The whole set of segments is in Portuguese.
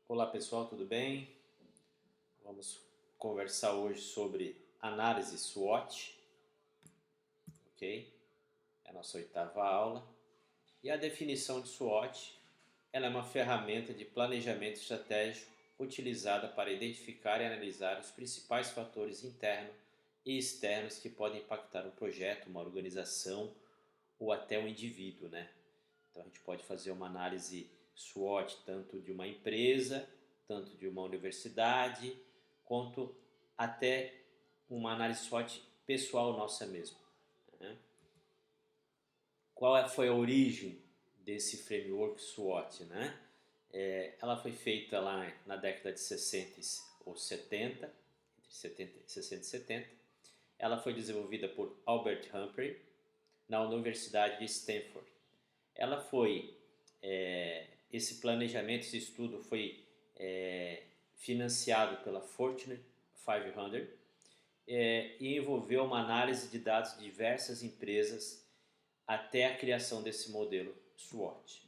Olá pessoal, tudo bem? Vamos conversar hoje sobre análise SWOT, ok? É a nossa oitava aula. E a definição de SWOT, ela é uma ferramenta de planejamento estratégico utilizada para identificar e analisar os principais fatores internos e externos que podem impactar um projeto, uma organização ou até um indivíduo, né? Então a gente pode fazer uma análise SWOT tanto de uma empresa, tanto de uma universidade, quanto até uma análise SWOT pessoal nossa mesmo, né? Qual foi a origem desse framework SWOT, né? Ela foi feita lá na década de 60 ou 70, entre 60 e 70. Ela foi desenvolvida por Albert Humphrey na Universidade de Stanford. Ela foi, esse planejamento, esse estudo foi financiado pela Fortune 500 e envolveu uma análise de dados de diversas empresas até a criação desse modelo SWOT.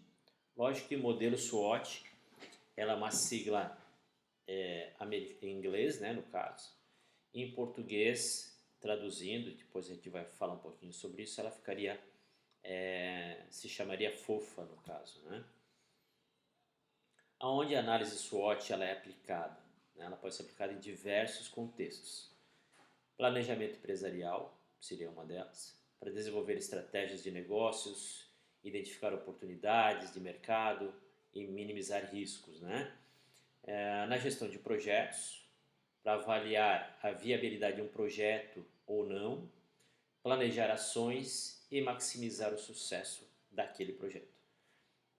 Lógico que o modelo SWOT ela é uma sigla em inglês, né, no caso. Em português, traduzindo, depois a gente vai falar um pouquinho sobre isso, ela ficaria se chamaria FOFA no caso, né? Aonde a análise SWOT ela é aplicada, né? Ela pode ser aplicada em diversos contextos. Planejamento empresarial seria uma delas, para desenvolver estratégias de negócios, identificar oportunidades de mercado e minimizar riscos, né? Na gestão de projetos, para avaliar a viabilidade de um projeto ou não, planejar ações e maximizar o sucesso daquele projeto.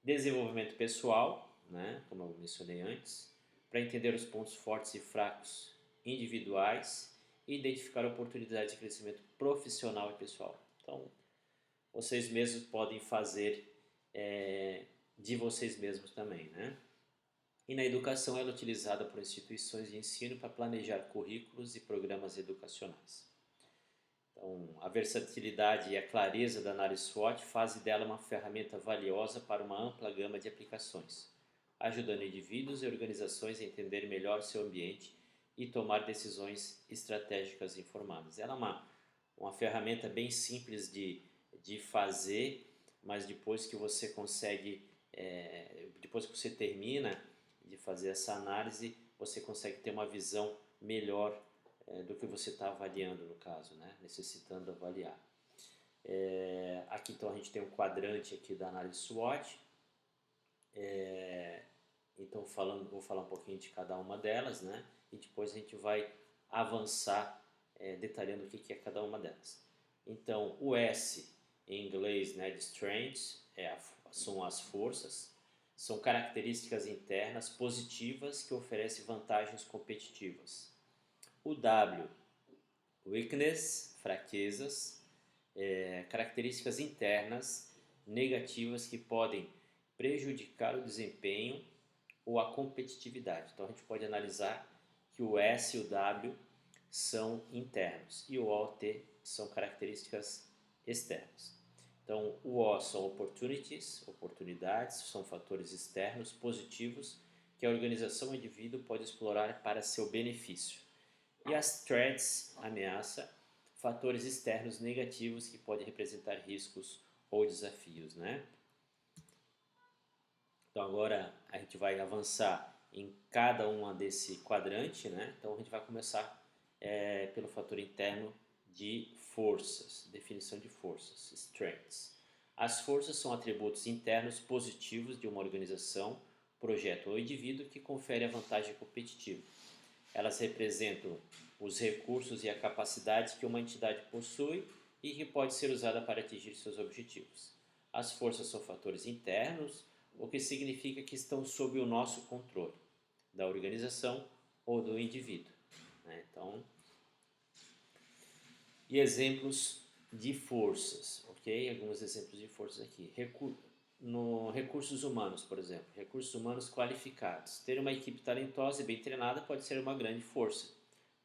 Desenvolvimento pessoal, né, como eu mencionei antes, para entender os pontos fortes e fracos individuais e identificar oportunidades de crescimento profissional e pessoal. Então, vocês mesmos podem fazer de vocês mesmos também, né? E na educação ela é utilizada por instituições de ensino para planejar currículos e programas educacionais. Então, a versatilidade e a clareza da análise SWOT fazem dela uma ferramenta valiosa para uma ampla gama de aplicações, ajudando indivíduos e organizações a entender melhor seu ambiente e tomar decisões estratégicas informadas. Ela é uma ferramenta bem simples de fazer, mas depois que você consegue, depois que você termina de fazer essa análise, você consegue ter uma visão melhor do que você está avaliando no caso, né? Necessitando avaliar. Aqui então a gente tem um quadrante aqui da análise SWOT. Então vou falar um pouquinho de cada uma delas, né? E depois a gente vai avançar detalhando o que é cada uma delas. Então o S em inglês, né, de strengths, são as forças, são características internas positivas que oferecem vantagens competitivas. O W, weakness, fraquezas, características internas negativas que podem prejudicar o desempenho ou a competitividade. Então a gente pode analisar que o S e o W são internos e o O e o T são características externas. Então o O são opportunities, oportunidades, são fatores externos positivos que a organização ou indivíduo pode explorar para seu benefício. E as threats, ameaça, fatores externos negativos que podem representar riscos ou desafios, né? Então agora a gente vai avançar em cada uma desse quadrante, né? Então a gente vai começar pelo fator interno de forças, definição de forças, strengths. As forças são atributos internos positivos de uma organização, projeto ou indivíduo que confere a vantagem competitiva. Elas representam os recursos e a capacidade que uma entidade possui e que pode ser usada para atingir seus objetivos. As forças são fatores internos, o que significa que estão sob o nosso controle, da organização ou do indivíduo, né? Então, e exemplos de forças, ok? Alguns exemplos de forças aqui. No recursos humanos, por exemplo, recursos humanos qualificados. Ter uma equipe talentosa e bem treinada pode ser uma grande força,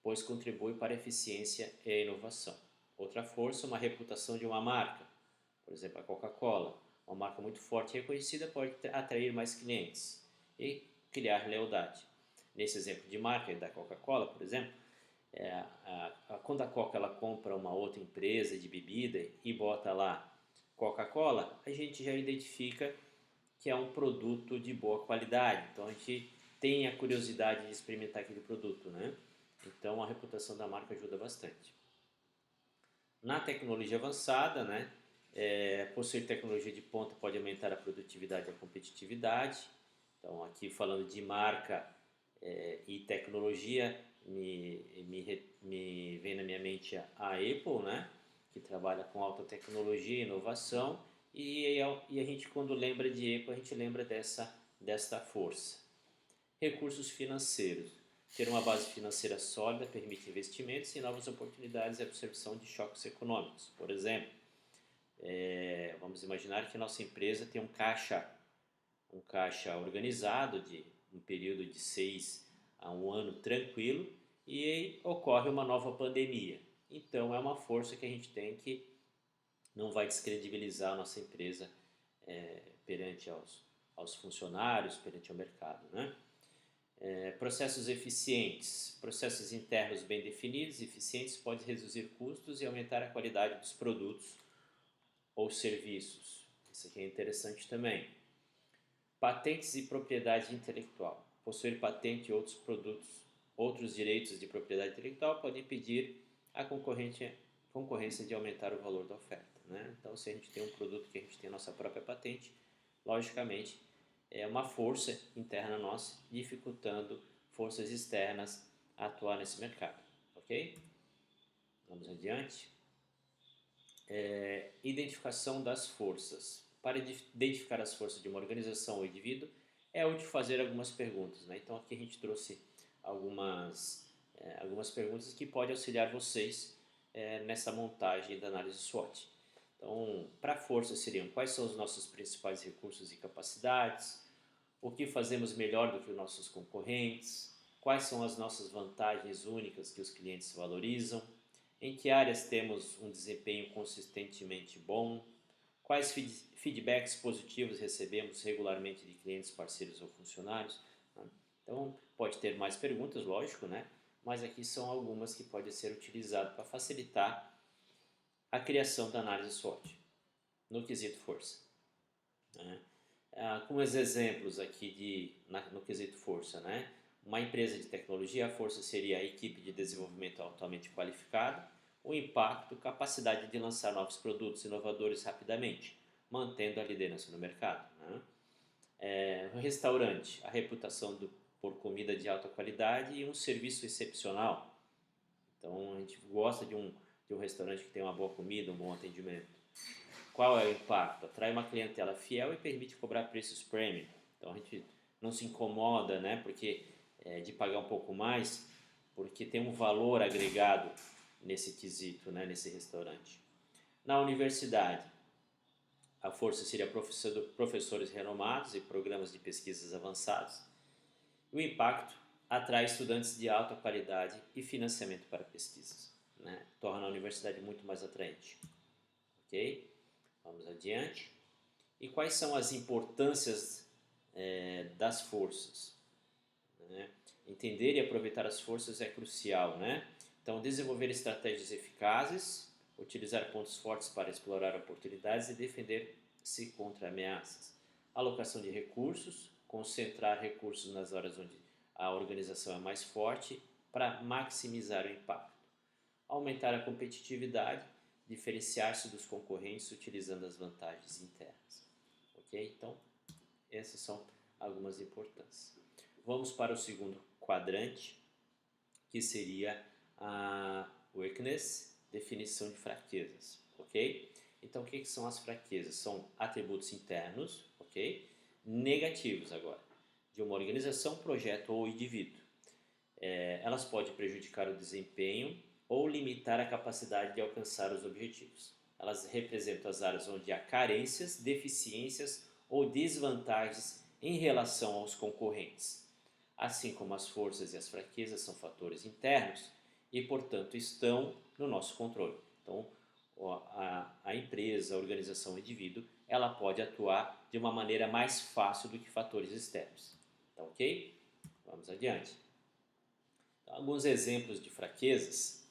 pois contribui para a eficiência e a inovação. Outra força, uma reputação de uma marca, por exemplo, a Coca-Cola. Uma marca muito forte e reconhecida pode atrair mais clientes e criar lealdade. Nesse exemplo de marca da Coca-Cola, por exemplo, quando a Coca ela compra uma outra empresa de bebida e bota lá Coca-Cola, a gente já identifica que é um produto de boa qualidade. Então a gente tem a curiosidade de experimentar aquele produto, né? Então a reputação da marca ajuda bastante. Na tecnologia avançada, né? Possuir tecnologia de ponta pode aumentar a produtividade e a competitividade. Então aqui falando de marca e tecnologia, me vem na minha mente a Apple, né? Que trabalha com alta tecnologia e inovação, e a gente quando lembra de Apple, a gente lembra desta força. Recursos financeiros. Ter uma base financeira sólida permite investimentos em novas oportunidades e absorção de choques econômicos. Por exemplo, vamos imaginar que nossa empresa tem um caixa organizado de um período de 6 a 1 ano tranquilo e aí ocorre uma nova pandemia. Então é uma força que a gente tem que não vai descredibilizar a nossa empresa perante aos funcionários, perante ao mercado, né? Processos eficientes. Processos internos bem definidos e eficientes podem reduzir custos e aumentar a qualidade dos produtos ou serviços. Isso aqui é interessante também. Patentes e propriedade intelectual. Possuir patente e outros direitos de propriedade intelectual podem impedir a concorrência de aumentar o valor da oferta, né? Então, se a gente tem um produto que a gente tem a nossa própria patente, logicamente é uma força interna nossa dificultando forças externas a atuar nesse mercado, ok? Vamos adiante. Identificação das forças. Para identificar as forças de uma organização ou indivíduo, é útil fazer algumas perguntas, né? Então aqui a gente trouxe algumas perguntas que podem auxiliar vocês nessa montagem da análise SWOT. Então, para força seriam quais são os nossos principais recursos e capacidades, o que fazemos melhor do que os nossos concorrentes, quais são as nossas vantagens únicas que os clientes valorizam, em que áreas temos um desempenho consistentemente bom, quais feedbacks positivos recebemos regularmente de clientes, parceiros ou funcionários. Então, pode ter mais perguntas, lógico, né? Mas aqui são algumas que podem ser utilizadas para facilitar a criação da análise SWOT no quesito força, né? Com os exemplos aqui no quesito força, né? Uma empresa de tecnologia, a força seria a equipe de desenvolvimento altamente qualificada, o impacto, capacidade de lançar novos produtos inovadores rapidamente, mantendo a liderança no mercado, né? Um restaurante, a reputação por comida de alta qualidade e um serviço excepcional. Então a gente gosta de um restaurante que tem uma boa comida, um bom atendimento. Qual é o impacto? Atrai uma clientela fiel e permite cobrar preços premium. Então a gente não se incomoda, né, de pagar um pouco mais, porque tem um valor agregado nesse quesito, né, nesse restaurante. Na universidade, a força seria professores renomados e programas de pesquisas avançados. O impacto atrai estudantes de alta qualidade e financiamento para pesquisas, né? Torna a universidade muito mais atraente. Ok? Vamos adiante. E quais são as importâncias das forças, né? Entender e aproveitar as forças é crucial, né? Então, desenvolver estratégias eficazes, utilizar pontos fortes para explorar oportunidades e defender-se contra ameaças. Alocação de recursos, concentrar recursos nas áreas onde a organização é mais forte para maximizar o impacto. Aumentar a competitividade, diferenciar-se dos concorrentes utilizando as vantagens internas. Ok? Então, essas são algumas importâncias. Vamos para o segundo quadrante, que seria a weakness, definição de fraquezas. Ok? Então, o que são as fraquezas? São atributos internos, ok? Negativos agora, de uma organização, projeto ou indivíduo. Elas podem prejudicar o desempenho ou limitar a capacidade de alcançar os objetivos. Elas representam as áreas onde há carências, deficiências ou desvantagens em relação aos concorrentes. Assim como as forças e as fraquezas são fatores internos e, portanto, estão no nosso controle. Então, a empresa, a organização, o indivíduo, ela pode atuar de uma maneira mais fácil do que fatores externos. Tá ok? Vamos adiante. Então, alguns exemplos de fraquezas: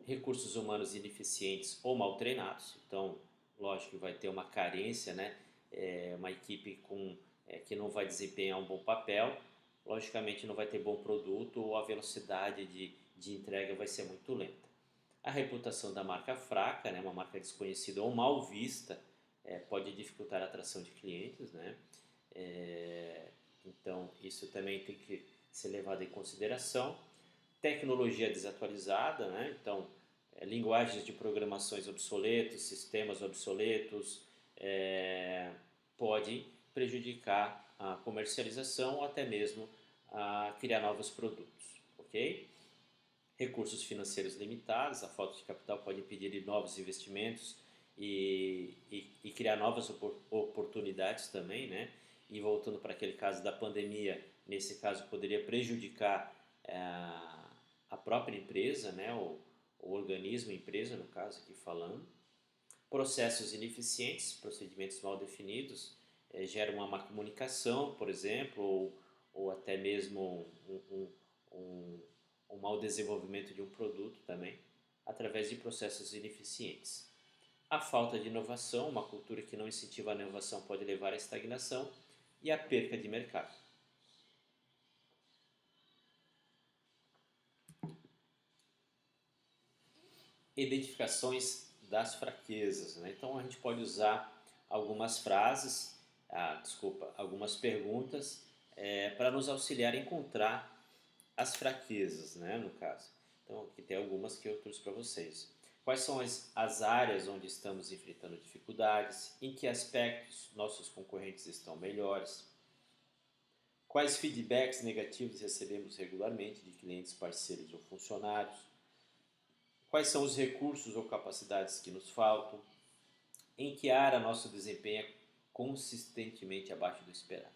recursos humanos ineficientes ou mal treinados. Então, lógico que vai ter uma carência, né? Uma equipe que não vai desempenhar um bom papel, logicamente não vai ter bom produto ou a velocidade de entrega vai ser muito lenta. A reputação da marca fraca, né? Uma marca desconhecida ou mal vista, pode dificultar a atração de clientes, né? Então, isso também tem que ser levado em consideração. Tecnologia desatualizada, né? Então, linguagens de programações obsoletos, sistemas obsoletos, pode prejudicar a comercialização ou até mesmo a criar novos produtos, ok? Recursos financeiros limitados, a falta de capital pode impedir novos investimentos e criar novas oportunidades também, né? E voltando para aquele caso da pandemia, nesse caso poderia prejudicar a própria empresa, né? O organismo, empresa no caso aqui falando. Processos ineficientes, procedimentos mal definidos, geram uma má comunicação, por exemplo, ou até mesmo um mau desenvolvimento de um produto também, através de processos ineficientes. A falta de inovação, uma cultura que não incentiva a inovação pode levar à estagnação e à perca de mercado. Identificações das fraquezas, né? Então a gente pode usar algumas frases, algumas perguntas para nos auxiliar a encontrar as fraquezas, né, no caso. Então aqui tem algumas que eu trouxe para vocês. Quais são as áreas onde estamos enfrentando dificuldades? Em que aspectos nossos concorrentes estão melhores? Quais feedbacks negativos recebemos regularmente de clientes, parceiros ou funcionários? Quais são os recursos ou capacidades que nos faltam? Em que área nosso desempenho é consistentemente abaixo do esperado?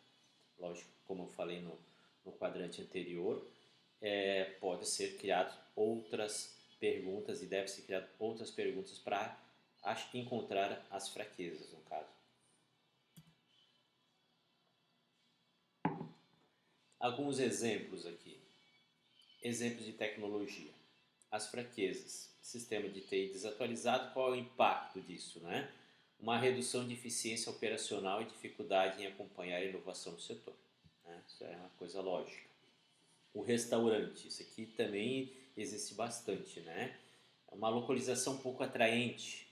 Lógico, como eu falei no quadrante anterior, pode ser criado outras perguntas e deve ser criado outras perguntas para encontrar as fraquezas, no caso. Alguns exemplos aqui. Exemplos de tecnologia. As fraquezas. Sistema de TI desatualizado, qual é o impacto disso, né? Uma redução de eficiência operacional e dificuldade em acompanhar a inovação no setor, né? Isso é uma coisa lógica. O restaurante, isso aqui também existe bastante, né? É uma localização pouco atraente,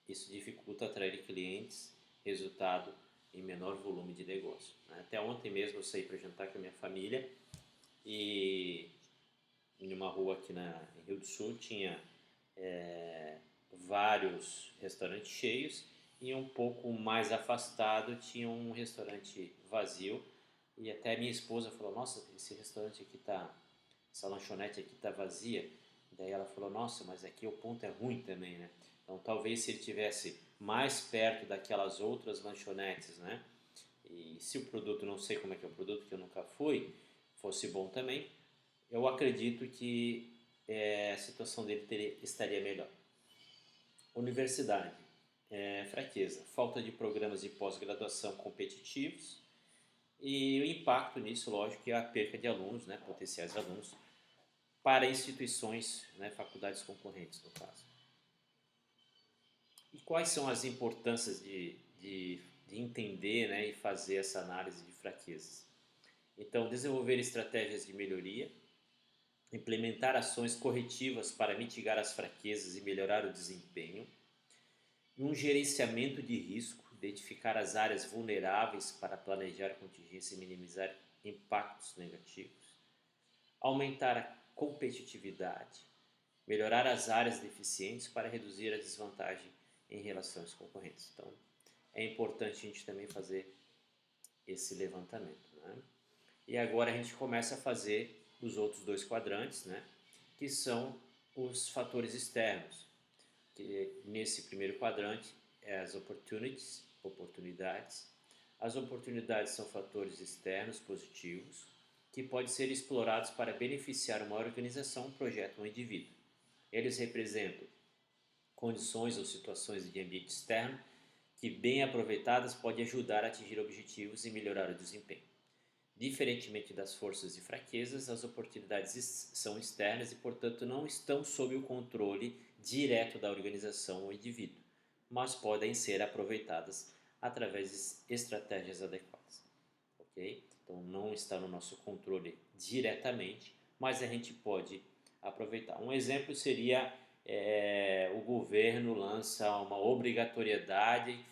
isso dificulta atrair clientes, resultado em menor volume de negócio, né? Até ontem mesmo eu saí para jantar com a minha família e em uma rua aqui em Rio do Sul tinha vários restaurantes cheios e um pouco mais afastado tinha um restaurante vazio e até minha esposa falou, nossa, esse restaurante aqui essa lanchonete aqui tá vazia. Daí ela falou, nossa, mas aqui o ponto é ruim também, né? Então talvez se ele tivesse mais perto daquelas outras lanchonetes, né? E se o produto, não sei como é que é o produto, que eu nunca fui, fosse bom também, eu acredito que a situação dele estaria melhor. Universidade, fraqueza, falta de programas de pós-graduação competitivos e o impacto nisso, lógico, é a perca de alunos, né, potenciais alunos, para instituições, né, faculdades concorrentes, no caso. E quais são as importâncias de entender, né, e fazer essa análise de fraquezas? Então, desenvolver estratégias de melhoria, implementar ações corretivas para mitigar as fraquezas e melhorar o desempenho, um gerenciamento de risco, identificar as áreas vulneráveis para planejar contingência e minimizar impactos negativos, aumentar a competitividade, melhorar as áreas deficientes para reduzir a desvantagem em relação aos concorrentes. Então, é importante a gente também fazer esse levantamento, né? E agora a gente começa a fazer os outros dois quadrantes, né? Que são os fatores externos, que nesse primeiro quadrante é as oportunidades. As oportunidades são fatores externos positivos que podem ser explorados para beneficiar uma organização, um projeto ou um indivíduo. Eles representam condições ou situações de ambiente externo que, bem aproveitadas, pode ajudar a atingir objetivos e melhorar o desempenho. Diferentemente das forças e fraquezas, as oportunidades são externas e, portanto, não estão sob o controle direto da organização ou indivíduo, mas podem ser aproveitadas através de estratégias adequadas. Ok? Então, não está no nosso controle diretamente, mas a gente pode aproveitar. Um exemplo seria o governo lança uma obrigatoriedade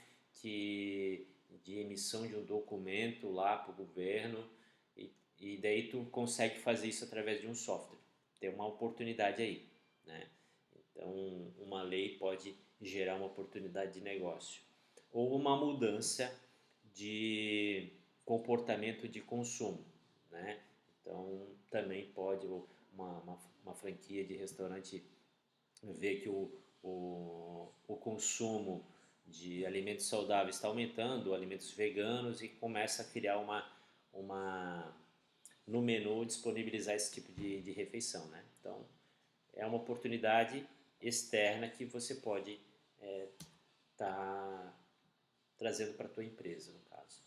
de emissão de um documento lá para o governo e daí tu consegue fazer isso através de um software. Tem uma oportunidade aí, né? Então, uma lei pode gerar uma oportunidade de negócio ou uma mudança de comportamento de consumo, né? Então, também pode uma franquia de restaurante ver que o consumo de alimentos saudáveis está aumentando, alimentos veganos, e começa a criar uma no menu disponibilizar esse tipo de refeição, né? Então, é uma oportunidade externa que você pode estar trazendo para a tua empresa, no caso.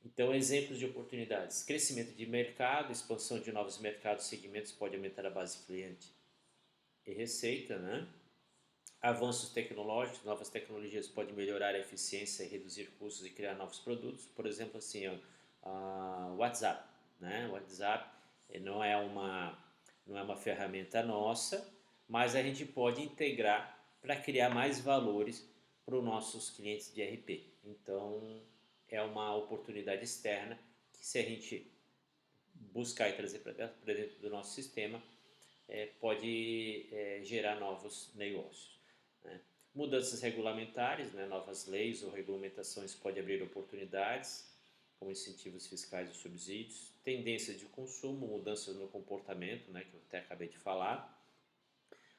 Então, exemplos de oportunidades: crescimento de mercado, expansão de novos mercados, segmentos pode aumentar a base cliente e receita, né? Avanços tecnológicos, novas tecnologias podem melhorar a eficiência e reduzir custos e criar novos produtos. Por exemplo, assim, WhatsApp, né? WhatsApp não é uma ferramenta nossa, mas a gente pode integrar para criar mais valores para os nossos clientes de RP. Então, é uma oportunidade externa que, se a gente buscar e trazer para dentro do nosso sistema, pode gerar novos negócios, né? Mudanças regulamentares, né? Novas leis ou regulamentações podem abrir oportunidades, como incentivos fiscais ou subsídios. Tendências de consumo, mudanças no comportamento, né? Que eu até acabei de falar.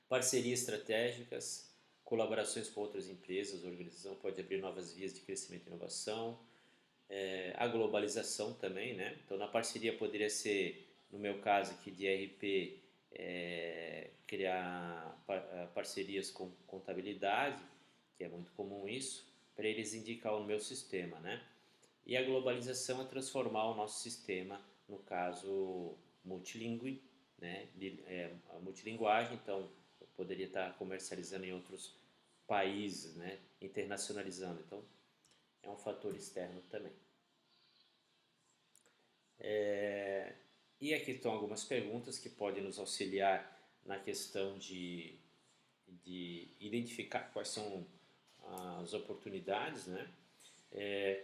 Parcerias estratégicas, colaborações com outras empresas, organização pode abrir novas vias de crescimento e inovação. A globalização também, né? Então, na parceria poderia ser, no meu caso aqui de RP, criar parcerias com contabilidade, que é muito comum isso, para eles indicar o meu sistema, né? E a globalização é transformar o nosso sistema, no caso, multilingüe, né? A multilinguagem, então eu poderia estar comercializando em outros países, né? Internacionalizando, então é um fator externo também. E aqui estão algumas perguntas que podem nos auxiliar na questão de identificar quais são as oportunidades, né?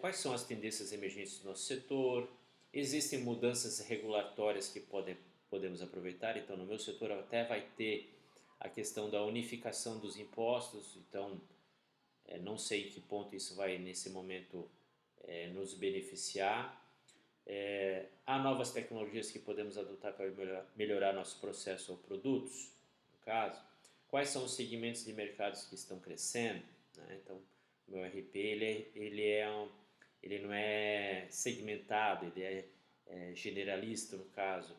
Quais são as tendências emergentes do nosso setor? Existem mudanças regulatórias que podemos aproveitar? Então, no meu setor até vai ter a questão da unificação dos impostos, então não sei em que ponto isso vai, nesse momento, nos beneficiar. Há novas tecnologias que podemos adotar para melhorar nosso processo ou produtos, no caso. Quais são os segmentos de mercados que estão crescendo, né? Então, o meu RP ele não é segmentado, ele é generalista, no caso.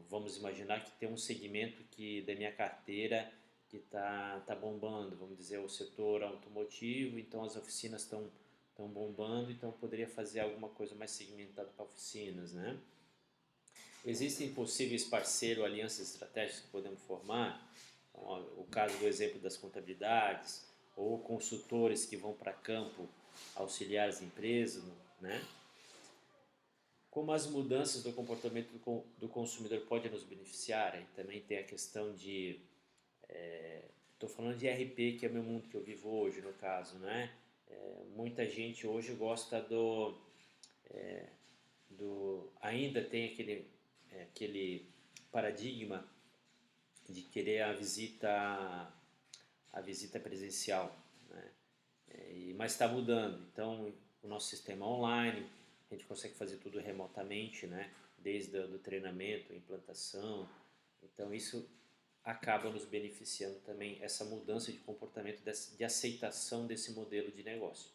Vamos imaginar que tem um segmento da minha carteira que tá bombando, vamos dizer, o setor automotivo, então as oficinas estão bombando, então eu poderia fazer alguma coisa mais segmentada para oficinas, né? Existem possíveis parceiros, alianças estratégicas que podemos formar, então, o caso do exemplo das contabilidades, ou consultores que vão para campo auxiliar as empresas, né? Como as mudanças do comportamento do consumidor podem nos beneficiar, aí também tem a questão de... Estou falando de RP, que é o meu mundo que eu vivo hoje, no caso, né? Muita gente hoje gosta ainda tem aquele paradigma de querer a visita presencial, né? Mas está mudando. Então, o nosso sistema online, a gente consegue fazer tudo remotamente, né? Desde o treinamento, a implantação. Então, isso acaba nos beneficiando também, essa mudança de comportamento, de aceitação desse modelo de negócio.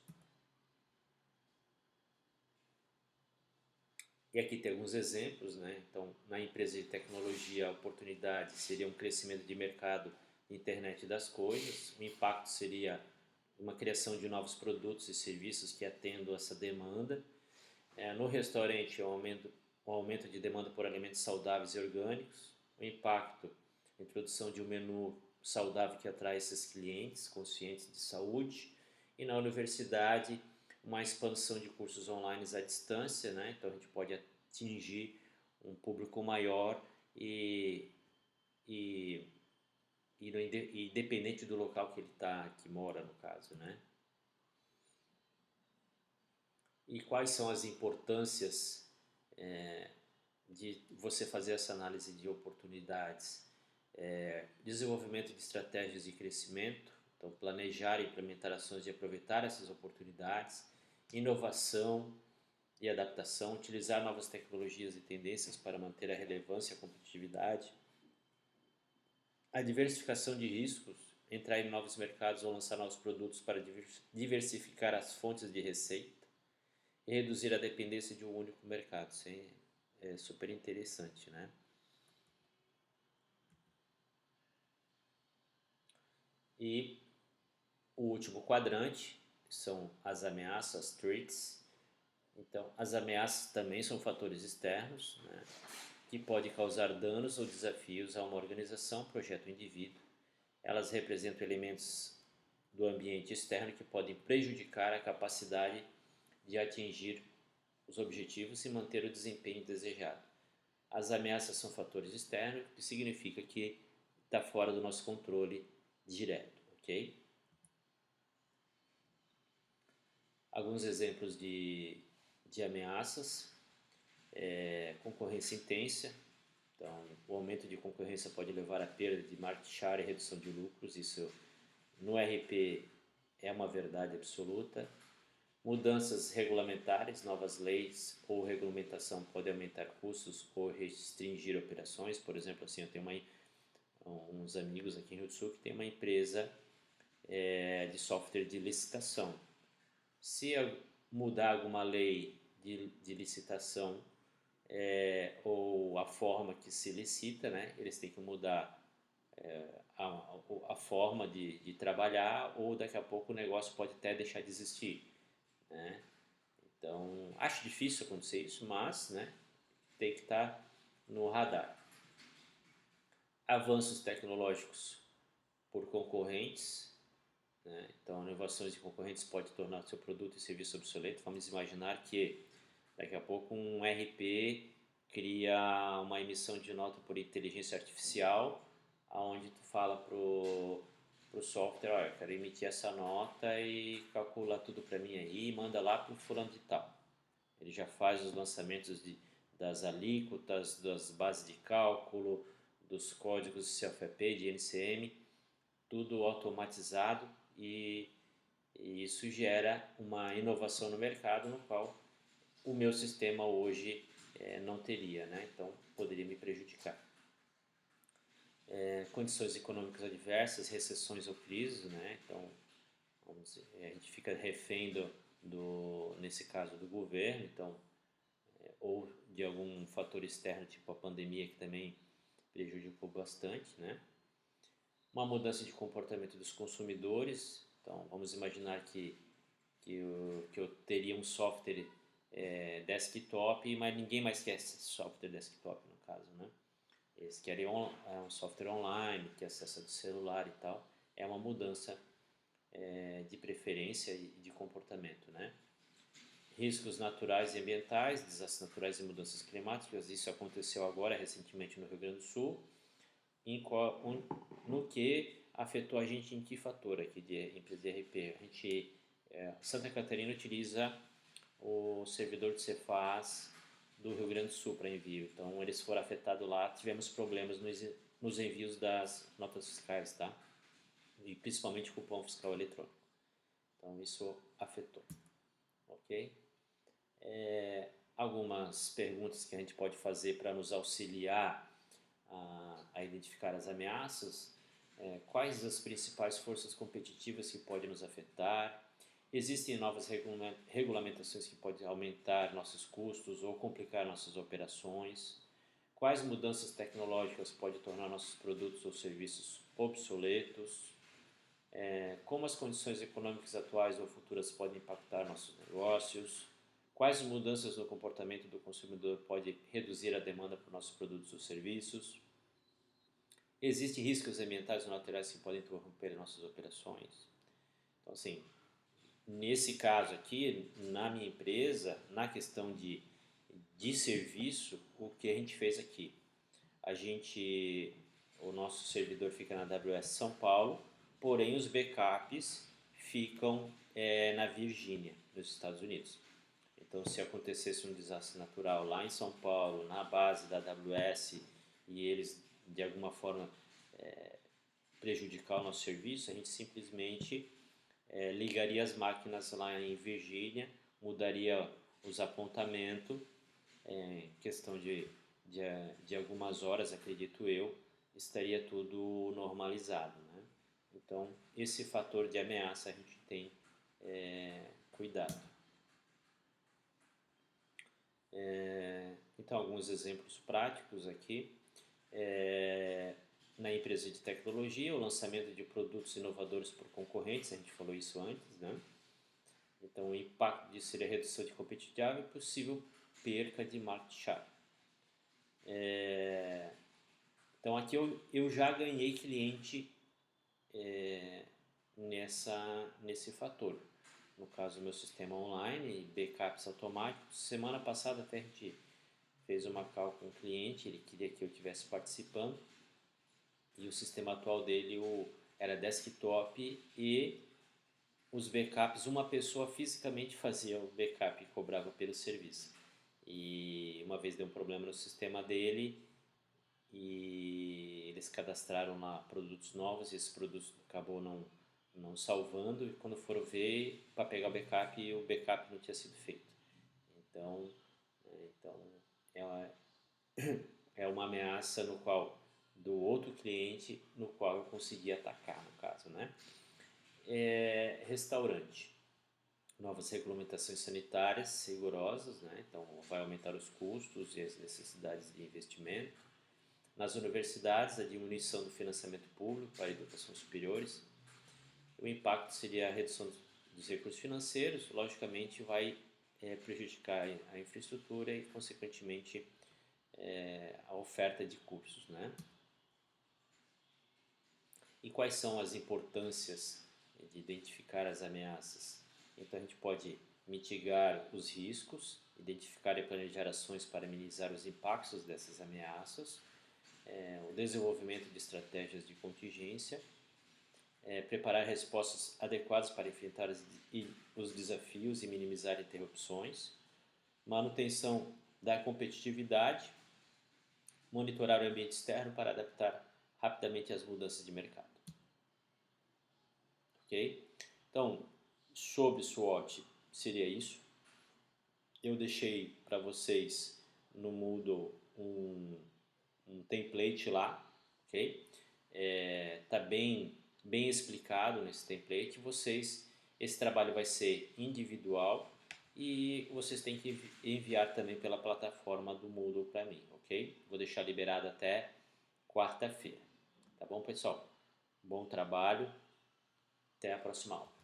E aqui tem alguns exemplos, né? Então, na empresa de tecnologia, a oportunidade seria um crescimento de mercado de internet das coisas, o impacto seria uma criação de novos produtos e serviços que atendam essa demanda. No restaurante, o aumento de demanda por alimentos saudáveis e orgânicos, o impacto, a introdução de um menu saudável que atrai esses clientes conscientes de saúde, e na universidade, uma expansão de cursos online à distância, né? Então a gente pode atingir um público maior e, e dependente do local que ele tá, que mora no caso, né? E quais são as importâncias de você fazer essa análise de oportunidades? Desenvolvimento de estratégias de crescimento, então planejar e implementar ações de aproveitar essas oportunidades, inovação e adaptação, utilizar novas tecnologias e tendências para manter a relevância e a competitividade, a diversificação de riscos, entrar em novos mercados ou lançar novos produtos para diversificar as fontes de receita e reduzir a dependência de um único mercado. Isso é super interessante, né? E o último quadrante são as ameaças, threats. Então, as ameaças também são fatores externos, né, que podem causar danos ou desafios a uma organização, projeto ou indivíduo. Elas representam elementos do ambiente externo que podem prejudicar a capacidade de atingir os objetivos e manter o desempenho desejado. As ameaças são fatores externos, o que significa que está fora do nosso controle direto, ok? Alguns exemplos de ameaças: concorrência intensa. Então, o aumento de concorrência pode levar à perda de market share e redução de lucros. Isso no RP é uma verdade absoluta. Mudanças regulamentares, novas leis ou regulamentação podem aumentar custos ou restringir operações. Por exemplo, assim, eu tenho uns amigos aqui em Rio do Sul que tem uma empresa de software de licitação. Se mudar alguma lei de licitação ou a forma que se licita, né, eles têm que mudar a forma de trabalhar, ou daqui a pouco o negócio pode até deixar de existir, né? Então, acho difícil acontecer isso, mas, né, tem que estar no radar. Avanços tecnológicos por concorrentes, né? Então, inovações de concorrentes pode tornar seu produto e serviço obsoleto. Vamos imaginar que daqui a pouco um RP cria uma emissão de nota por inteligência artificial, aonde tu fala pro software: olha, eu quero emitir essa nota e calcula tudo para mim aí e manda lá pro fulano de tal. Ele já faz os lançamentos das alíquotas, das bases de cálculo, dos códigos de CFP, de NCM, tudo automatizado, e isso gera uma inovação no mercado no qual o meu sistema hoje não teria, né? Então poderia me prejudicar. Condições econômicas adversas, recessões ou crises, né? Então vamos dizer, a gente fica refém nesse caso do governo, então ou de algum fator externo, tipo a pandemia, que também prejudicou bastante, né? Uma mudança de comportamento dos consumidores. Então vamos imaginar que eu teria um software desktop, mas ninguém mais quer esse software desktop, no caso, né? Eles querem um software online, que acessa do celular e tal. É uma mudança de preferência e de comportamento, né? Riscos naturais e ambientais, desastres naturais e mudanças climáticas. Isso aconteceu agora recentemente no Rio Grande do Sul, no que afetou a gente em que fator aqui de empresa de RP? A gente, Santa Catarina utiliza o servidor de Cefaz do Rio Grande do Sul para envio. Então eles foram afetados lá, tivemos problemas nos envios das notas fiscais, tá? E principalmente cupom fiscal eletrônico. Então isso afetou, ok? Algumas perguntas que a gente pode fazer para nos auxiliar a identificar as ameaças. Quais as principais forças competitivas que podem nos afetar? Existem novas regulamentações que podem aumentar nossos custos ou complicar nossas operações? Quais mudanças tecnológicas podem tornar nossos produtos ou serviços obsoletos? como as condições econômicas atuais ou futuras podem impactar nossos negócios, quais mudanças no comportamento do consumidor podem reduzir a demanda por nossos produtos ou serviços, existem riscos ambientais ou naturais que podem interromper nossas operações. Então, assim, nesse caso aqui, na minha empresa, na questão de serviço, o que a gente fez aqui? O nosso servidor fica na AWS São Paulo, porém os backups ficam na Virgínia, nos Estados Unidos. Então, se acontecesse um desastre natural lá em São Paulo, na base da AWS, e eles de alguma forma prejudicar o nosso serviço, a gente simplesmente ligaria as máquinas lá em Virgínia, mudaria os apontamentos, questão de algumas horas, acredito eu, estaria tudo normalizado, né? Então, esse fator de ameaça a gente tem cuidado. Então, alguns exemplos práticos aqui. Na empresa de tecnologia, o lançamento de produtos inovadores por concorrentes, a gente falou isso antes, né? Então, o impacto disso seria a redução de competitividade e possível perca de market share. Então, aqui eu já ganhei cliente nesse fator. No caso, meu sistema online, backups automáticos. Semana passada até a gente fez uma call com um cliente, ele queria que eu estivesse participando. E o sistema atual dele era desktop e os backups, uma pessoa fisicamente fazia o backup e cobrava pelo serviço. E uma vez deu um problema no sistema dele e eles cadastraram lá produtos novos e esse produto acabou não salvando e quando foram ver para pegar o backup não tinha sido feito. Então é uma ameaça no qual do outro cliente no qual eu consegui atacar, no caso, né? Restaurante. Novas regulamentações sanitárias rigorosas, né? Então vai aumentar os custos e as necessidades de investimento. Nas universidades, a diminuição do financiamento público para a educação superiores. O impacto seria a redução dos recursos financeiros, logicamente vai prejudicar a infraestrutura e, consequentemente, a oferta de cursos, né? E quais são as importâncias de identificar as ameaças? Então a gente pode mitigar os riscos, identificar e planejar ações para minimizar os impactos dessas ameaças, o desenvolvimento de estratégias de contingência, preparar respostas adequadas para enfrentar os desafios e minimizar interrupções, manutenção da competitividade, monitorar o ambiente externo para adaptar rapidamente às mudanças de mercado. Ok? Então, sobre SWOT seria isso. Eu deixei para vocês no Moodle um template lá, ok? Tá bem explicado nesse template. Esse trabalho vai ser individual e vocês têm que enviar também pela plataforma do Moodle para mim, ok? Vou deixar liberado até quarta-feira. Tá bom, pessoal? Bom trabalho. Até a próxima aula.